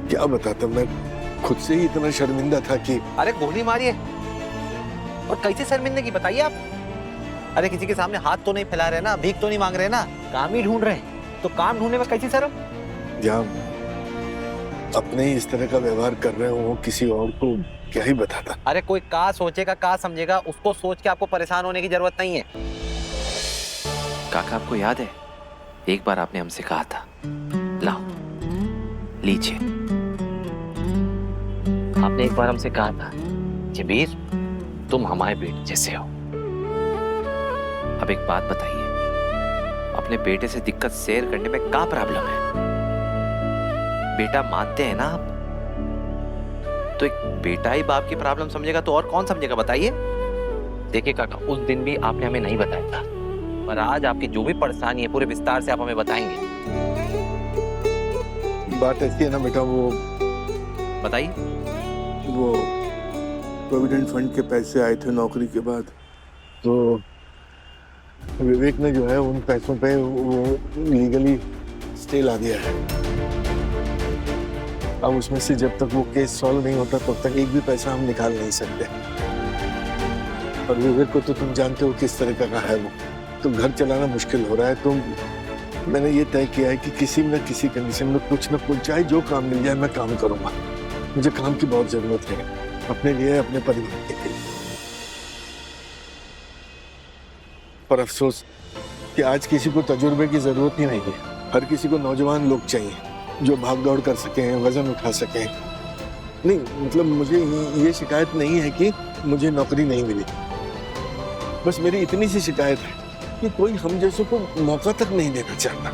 क्या बताता, मैं खुद से ही इतना शर्मिंदा था कि अरे गोली मारिए। और कैसे शर्मिंदगी बताइए आप? अरे किसी के सामने हाथ तो नहीं फैला रहे ना, भीख तो नहीं मांग रहे ना, काम ही ढूंढ रहे हैं, तो काम ढूंढने में कैसी शर्म? जहाँ अपने ही इस तरह का व्यवहार कर रहे हो, किसी और को क्या ही बताता। अरे कोई का सोचेगा का समझेगा, उसको सोच के आपको परेशान होने की जरूरत नहीं है। काका, आपको याद है एक बार आपने हमसे कहा था, लाओ लीजिए। आपने एक बार हमसे कहा था कि वीर तुम हमारे बेटे जैसे हो। अब एक बात बताइए, अपने बेटे से दिक्कत शेयर करने में क्या प्रॉब्लम है? बेटा मानते हैं ना आप? तो एक बेटा ही बाप की प्रॉब्लम समझेगा तो और कौन समझेगा बताइए? देखिए काका, उस दिन भी आपने हमें नहीं बताया था, पर आज आपकी जो भी परेशानी है पूरे विस्तार से आप हमें बताएंगे। बात ऐसी है ना बेटा, वो प्रोविडेंट फंड के पैसे आए थे नौकरी के बाद, तो विवेक ने जो है उन पैसों पे वो लीगली स्टे ला दिया है। अब उसमें से जब तक वो केस सॉल्व नहीं होता तब तक एक भी पैसा हम निकाल नहीं सकते। और विवेक को तो तुम जानते हो किस तरह का है वो, तो घर चलाना मुश्किल हो रहा है। तो मैंने ये तय किया है कि किसी न किसी कंडीशन में कुछ न कुछ, चाहे जो काम मिल जाए मैं काम करूंगा। मुझे काम की बहुत जरूरत है, अपने लिए, अपने परिवार के लिए। पर अफसोस कि आज किसी को तजुर्बे की जरूरत ही नहीं है। हर किसी को नौजवान लोग चाहिए जो भाग दौड़ कर सकें, वजन उठा सकें। नहीं मतलब मुझे ये शिकायत नहीं है कि मुझे नौकरी नहीं मिली, बस मेरी इतनी सी शिकायत है कि कोई हम जैसों को मौका तक नहीं देना चाहता।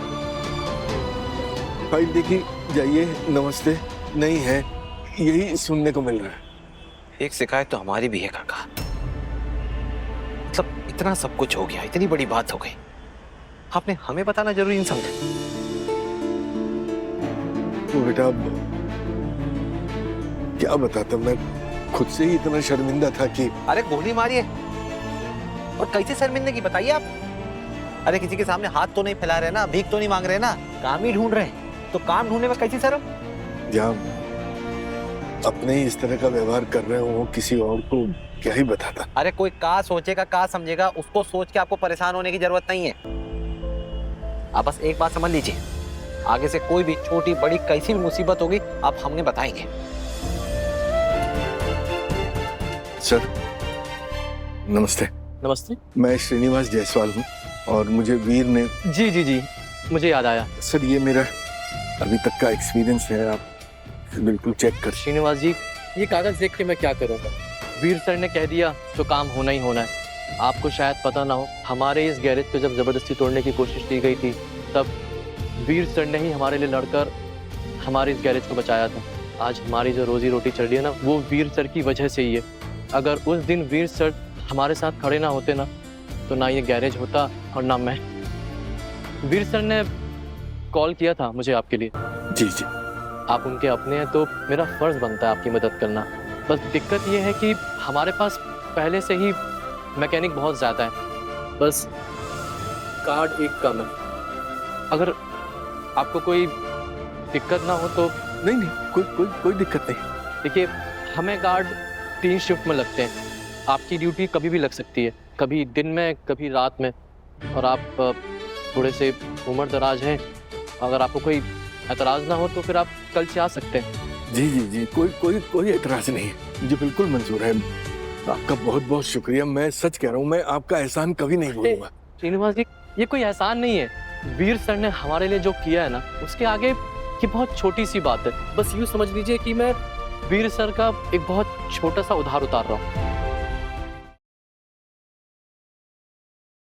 फाइल देखी जाइए, नमस्ते नहीं है, यही सुनने को मिल रहा है। एक शिकायत तो हमारी भी है काका। मतलब इतना सब कुछ हो गया, इतनी बड़ी बात हो गई, आपने हमें बताना जरूरी नहीं समझा? तो बेटा अब क्या बताता, मैं खुद से ही इतना शर्मिंदा था कि अरे गोली मारिए। और कैसे शर्मिंदगी बताइए आप? अरे किसी के सामने हाथ तो नहीं फैला रहे ना, भीख तो नहीं मांग रहे ना, काम ही ढूंढ रहे हैं, तो काम ढूंढने में कैसी शर्म? जहाँ अपने ही इस तरह का व्यवहार कर रहे हो, किसी और को क्या ही बताता। अरे कोई का सोचेगा का समझेगा, उसको सोच के आपको परेशान होने की जरूरत नहीं है। आप बस एक बात समझ लीजिए, आगे से कोई भी छोटी बड़ी कैसी भी मुसीबत होगी आप हमें बताएंगे। सर नमस्ते। नमस्ते। मैं श्रीनिवास जायसवाल हूँ और मुझे वीर ने जी मुझे याद आया। सर ये मेरा अभी तक का एक्सपीरियंस है, आप बिल्कुल चेक कर। श्रीनिवास जी, ये कागज देख के मैं क्या करूँगा? वीर सर ने कह दिया तो काम होना ही होना है। आपको शायद पता ना हो, हमारे इस गैरेज पे जब जबरदस्ती तोड़ने की कोशिश की गई थी तब वीर सर ने ही हमारे लिए लड़कर हमारे इस गैरेज को बचाया था। आज हमारी जो रोजी रोटी चल रही है ना, वो वीर सर की वजह से ही है। अगर उस दिन वीर सर हमारे साथ खड़े ना होते ना, तो ना ये गैरेज होता और ना मैं। वीर सर ने कॉल किया था मुझे आपके लिए। जी जी। आप उनके अपने हैं तो मेरा फर्ज बनता है आपकी मदद करना। बस दिक्कत ये है कि हमारे पास पहले से ही मैकेनिक बहुत ज़्यादा है, बस कार्ड एक कम है। अगर आपको कोई दिक्कत ना हो तो। नहीं कोई दिक्कत नहीं। देखिए, हमें गार्ड 3 शिफ्ट में लगते हैं। आपकी ड्यूटी कभी भी लग सकती है, कभी दिन में कभी रात में। और आप थोड़े से उम्र दराज हैं, अगर आपको कोई एतराज़ ना हो तो फिर आप कल से आ सकते हैं। जी कोई एतराज़ नहीं है, मुझे बिल्कुल मंजूर है। आपका बहुत बहुत शुक्रिया। मैं सच कह रहा हूँ, मैं आपका एहसान कभी नहीं भूलूंगा। श्रीनिवास जी, ये कोई एहसान नहीं है। वीर सर ने हमारे लिए जो किया है ना, उसके आगे ये बहुत छोटी सी बात है। बस यूँ समझ लीजिए कि मैं वीर सर का एक बहुत छोटा सा उधार उतार रहा हूँ।